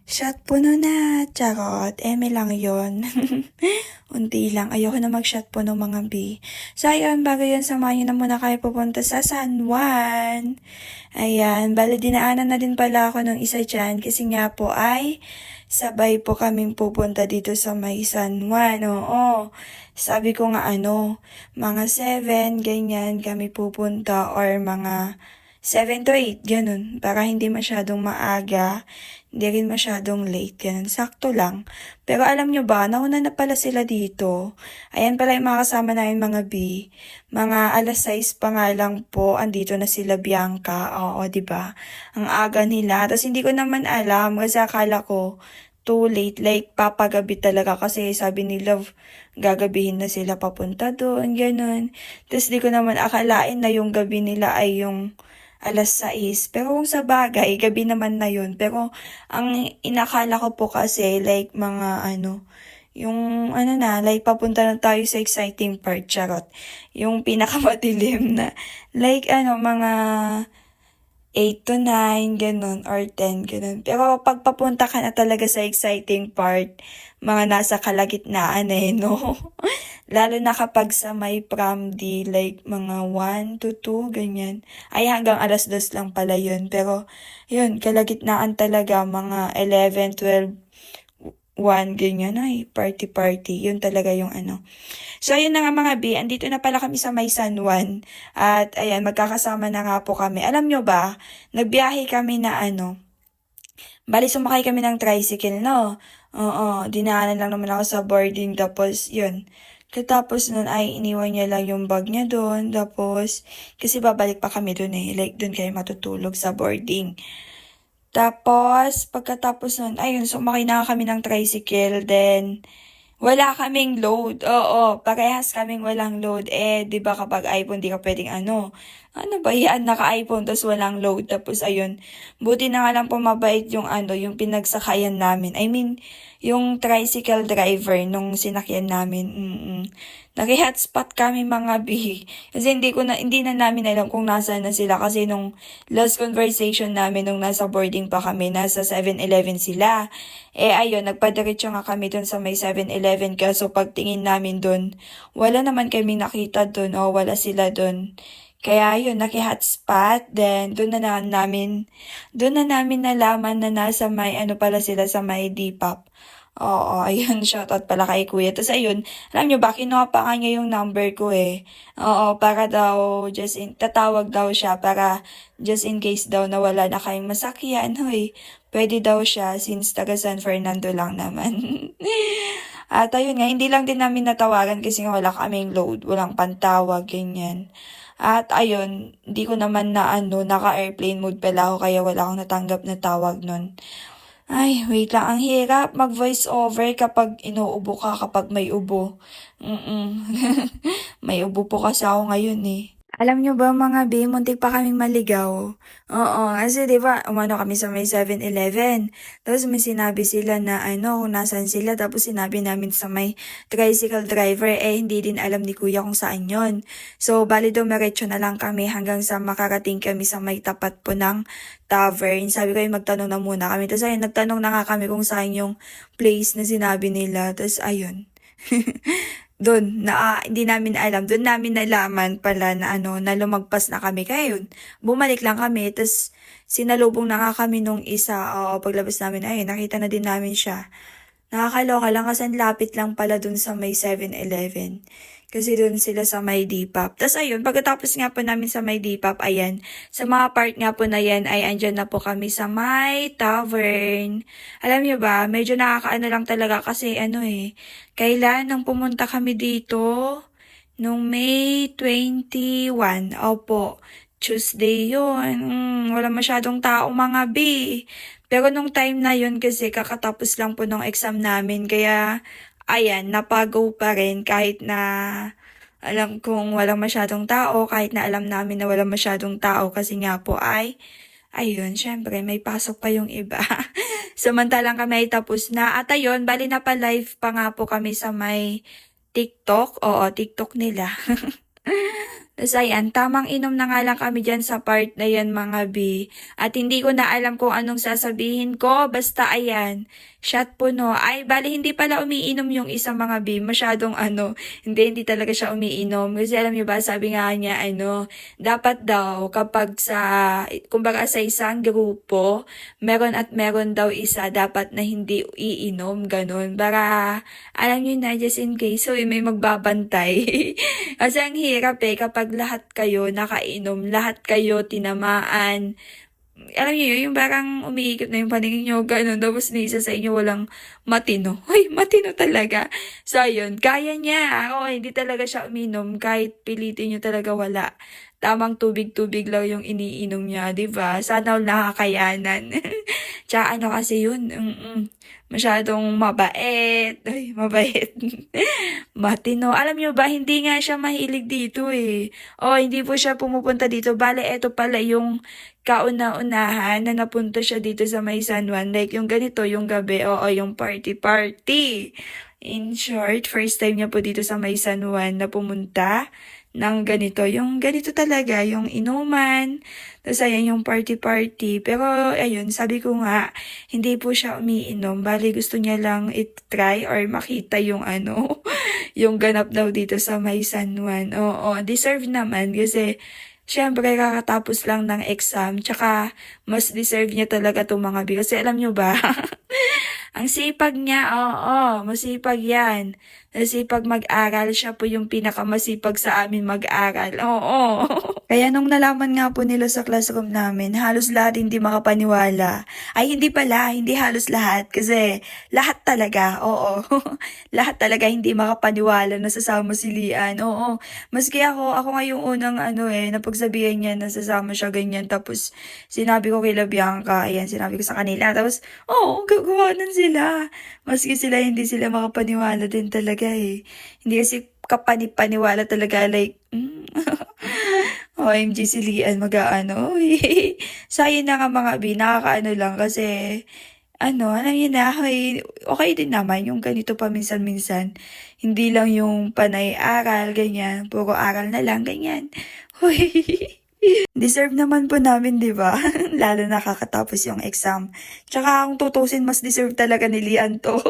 Shot puno na, charot. Eme lang yon. Unti lang. Ayoko na mag-shot puno mga B. So, ayun, bago yun, samahan nyo na muna kayo pupunta sa San Juan. Ayan, bali dinaanan na din pala ako ng isa dyan kasi nga po ay sabay po kaming pupunta dito sa may San Juan. Oo, sabi ko nga mga 7, ganyan kami pupunta or mga 7 to 8, ganun. Para hindi masyadong maaga, hindi rin masyadong late, ganun. Sakto lang. Pero alam nyo ba, nauna na pala sila dito. Ayan pala yung mga kasama namin mga B. Mga alas 6 pa nga lang po, andito na sila Bianca. Oo, 'di ba? Ang aga nila. Tapos hindi ko naman alam kasi akala ko too late. Like, papagabi talaga kasi sabi ni Love, gagabihin na sila papunta doon, ganun. Tapos di ko naman akalain na yung gabi nila ay yung alas 6. Pero kung sa bagay, gabi naman na yun. Pero ang inakala ko po kasi like mga yung like papunta na tayo sa exciting part, charot. Yung pinakamadilim na, like mga 8 to 9, ganun, or 10, ganun. Pero pag papunta ka na talaga sa exciting part, mga nasa kalagitnaan no? Lalo na kapag sa may prom day, like mga 1 to 2, ganyan. Ay, hanggang alas 2 lang pala yun. Pero, yun, kalagitnaan talaga, mga 11, 12, 1, ganyan. Ay, party. Yun talaga yung So, ayun na nga mga B, andito na pala kami sa may San Juan. At, ayan, magkakasama na nga po kami. Alam nyo ba, nagbiyahe kami na bali sumakay kami ng tricycle, no? Oo, dinaanan lang naman ako sa boarding, tapos, yun. Katapos nun ay iniwan niya lang yung bag niya doon. Tapos, kasi babalik pa kami doon like doon kayo matutulog sa boarding. Tapos, pagkatapos nun, ayun, sumakay na kami ng tricycle, then, wala kaming load. Oo, parehas kaming walang load. Di ba kapag iPhone, di ka pwedeng ano ba yan, naka-iPhone, tapos walang load. Tapos ayun, buti na nga lang po mabait yung yung pinagsakayan namin. I mean, yung tricycle driver nung sinakyan namin. Naki-hotspot kami mga B. Kasi hindi na namin alam kung nasaan na sila. Kasi nung last conversation namin, nung nasa boarding pa kami, nasa 7-Eleven sila. Ayun, nagpadiretso nga kami dun sa may 7-Eleven. Kaso pagtingin namin dun, wala naman kami nakita dun. Wala sila dun. Kaya yun, naki-hotspot. Then, doon na namin nalaman na nasa may pala sila sa may Depop. Oo, ayun, shoutout pala kay kuya. Tapos ayun, alam nyo ba, kinuha pa nga niya yung number ko Oo, para daw, tatawag daw siya para just in case daw na wala na kayong masakyan, pwede daw siya since taga San Fernando lang naman. At ayun nga, hindi lang din namin natawagan kasi nga wala kaming load, walang pantawag, ganyan. At ayun, hindi ko naman na naka-airplane mode pala ako kaya wala akong natanggap na tawag nun. Ay, wait lang. Ang hirap mag-voice over kapag inuubo ka, kapag may ubo. May ubo po kasi ako ngayon Alam nyo ba mga B, muntik pa kaming maligaw. Oo, kasi di ba umano kami sa may 7-Eleven. Tapos may sinabi sila na kung nasan sila. Tapos sinabi namin sa may tricycle driver, hindi din alam ni kuya kung saan yon. So, bali dumiretso na lang kami hanggang sa makarating kami sa may tapat po ng tavern. Sabi ko magtanong na muna kami. Tapos ayun, nagtanong na nga kami kung saan yung place na sinabi nila. Tapos ayun. Doon, hindi namin alam. Doon namin nalaman pala na na lumagpas na kami. Kaya yun, bumalik lang kami. Tapos, sinalubong na nga kami nung isa. Paglabas namin, nakita na din namin siya. Nakakaloka lang kasi lapit lang pala doon sa may 7-Eleven. Kasi doon sila sa may Depop. Tapos ayun, pagkatapos nga po namin sa may Depop, ayan, sa mga part nga po na yan, ay andyan na po kami sa may tavern. Alam niyo ba, medyo nakakaano lang talaga kasi kailan nang pumunta kami dito? Nung May 21, opo, Tuesday yun. Wala masyadong tao mga B. Pero nung time na yun kasi kakatapos lang po ng exam namin. Kaya, ayan, napagaw pa rin kahit na alam kong walang masyadong tao. Kahit na alam namin na walang masyadong tao kasi nga po ayun, syempre, may pasok pa yung iba. Samantalang kami ay tapos na. At ayun, bali na pa live pa nga po kami sa may TikTok. Oo, TikTok nila. Tas ayan, tamang inom na nga lang kami dyan sa part na yan mga B. At hindi ko na alam kung anong sasabihin ko. Basta ayan, shot puno. Ay, bali hindi pala umiinom yung isang mga B. Masyadong hindi talaga siya umiinom. Kasi alam niyo ba, sabi nga niya, dapat daw kapag kumbaga sa isang grupo, meron daw isa dapat na hindi iinom, ganun. Para, alam niyo na, just in case, so may magbabantay. Kasi ang hirap kapag lahat kayo nakainom, lahat kayo tinamaan. Alam niyo yun, yung parang umiikot na yung paningin niyo, gano'n, tapos na isa sa inyo walang matino. Hoy, matino talaga. So, ayun, kaya niya. Oo, hindi talaga siya uminom, kahit pilitin niyo talaga wala. Tamang tubig-tubig lang yung iniinom niya, di ba? Sana all nakakayanan. Tsaka kasi yun, masyadong mabait. Ay, mabait. Matino. Alam niyo ba, hindi nga siya mahilig dito eh. Oh, hindi po siya pumupunta dito. Bale, eto pala yung kauna-unahan na napunta siya dito sa may San Juan. Like, yung ganito, yung gabi, oo, yung party-party. In short, first time niya po dito sa may San Juan na pumunta ng ganito. Yung ganito talaga, yung inuman. Tapos ayan, yung party-party. Pero ayun, sabi ko nga, hindi po siya umiinom. Bali, gusto niya lang i-try or makita yung yung ganap daw dito sa may San Juan. Oo, deserve naman kasi syempre, kakatapos lang ng exam, tsaka mas deserve niya talaga itong mga B. Kasi alam niyo ba, ang sipag niya, oo, masipag yan. Masipag mag-aral, siya po yung pinakamasipag sa amin mag-aral. Oo. Kaya nung nalaman nga po nila sa classroom namin, halos lahat hindi makapaniwala. Ay, hindi pala, hindi halos lahat. Kasi lahat talaga, oo. Lahat talaga hindi makapaniwala na sasama si Lian. Oo. Maski ako nga yung unang napagsabihan niya na sasama siya ganyan. Tapos sinabi ko kay La Bianca, ayan, sinabi ko sa kanila. Tapos, oo, gagawanan sila. Maski hindi sila makapaniwala din talaga eh. Hindi kasi kapanipaniwala talaga like, OMG si Lian mag-aano. Sayang na nga mga B, nakakaano lang kasi, alam niyo na, okay din naman yung ganito paminsan-minsan. Hindi lang yung panay aral, ganyan. Puro aral na lang, ganyan. Hoy. Deserve naman po namin, di ba? Lalo nakakatapos yung exam. Tsaka kung tutusin, mas deserve talaga ni Lian to.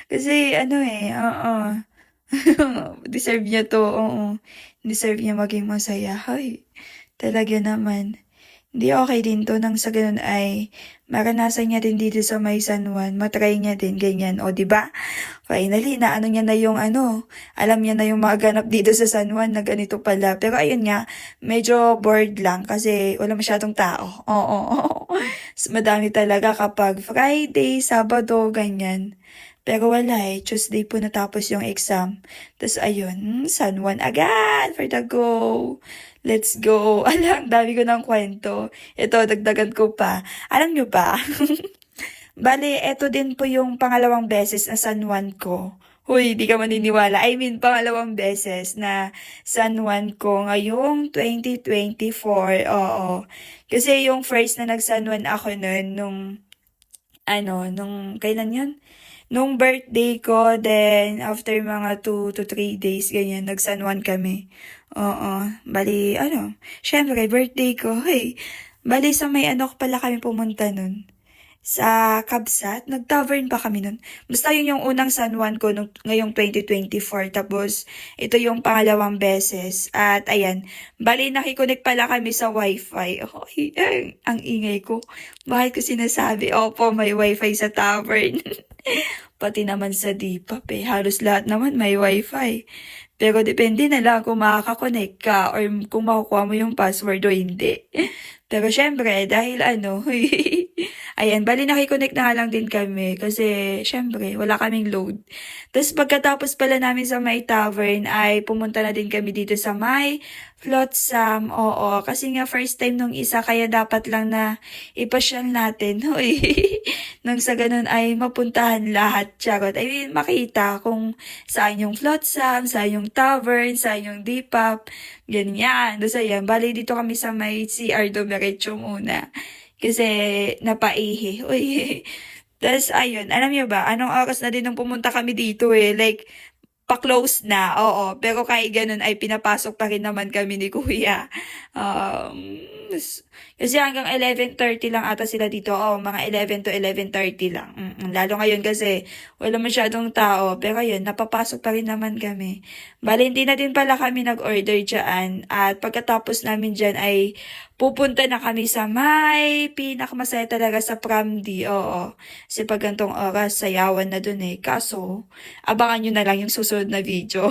Kasi oo. Deserve niya to, oo. Deserve niya maging masaya. Hoy, talaga naman. Hindi okay din to nang sa ganun ay maranasan niya din dito sa may San Juan, matry niya din ganyan, o di ba? Finally, naano niya na yung alam niya na yung mga ganap dito sa San Juan na ganito pala. Pero ayun nga, medyo bored lang kasi wala masyadong tao. Oo. Madami talaga kapag Friday, Sabado, ganyan. Pero wala Tuesday po natapos yung exam. Tapos ayun, San Juan agad for the go. Let's go. Alam, dami ko ng kwento. Ito, dagdagan ko pa. Alam nyo ba? Bale, eto din po yung pangalawang beses na San Juan ko. Huy, di ka maniniwala. I mean, pangalawang beses na San Juan ko ngayong 2024. Oo. Kasi yung first na nag-San Juan ako nung kailan yun? Nung birthday ko, then after mga 2 to 3 days, ganyan, nag-San Juan kami. Oo, bali, syempre, birthday ko, hey, bali sa may pala kami pumunta nun. Sa Kabsat, nag-tavern pa kami nun. Basta yun yung unang San Juan ko ngayong 2024. Tapos, ito yung pangalawang beses. At ayan, bali nakikonek pala kami sa wifi. Oy, ang ingay ko. Bakit ko sinasabi? Opo, may wifi sa tavern. Pati naman sa Depop halos lahat naman may wifi. Pero depende na lang kung makakakonect ka or kung makukuha mo yung password o hindi. Pero syempre, dahil ayan, bali nakikonnect na nga lang din kami kasi syempre, wala kaming load. Tapos pagkatapos pala namin sa may tavern ay pumunta na din kami dito sa may Flotsam. Oo, kasi nga first time nung isa kaya dapat lang na ipasyal natin. Hoy, nang sa ganun ay mapuntahan lahat. Charot. I mean, makita kung saan yung Flotsam, saan yung tavern, saan yung Depop. Ganyan. Tapos ayan, bali dito kami sa may CR Dumiretso muna. Kasi napaihi. Uy. Tapos ayun, alam niyo ba, anong oras na din nung pumunta kami dito Like, pa-close na, oo. Pero kahit ganun ay pinapasok pa rin naman kami ni Kuya. Kasi hanggang 11:30 lang ata sila dito. Oo, mga 11 to 11:30 lang. Lalo ngayon kasi wala masyadong tao. Pero yun, napapasok pa rin naman kami. Bale, hindi na din pala kami nag-order dyan. At pagkatapos namin dyan ay pupunta na kami sa may pinakamasaya talaga sa Pramdi. Oo. Kasi pag gantong oras, sayawan na dun eh. Kaso, abangan nyo na lang yung susunod na video.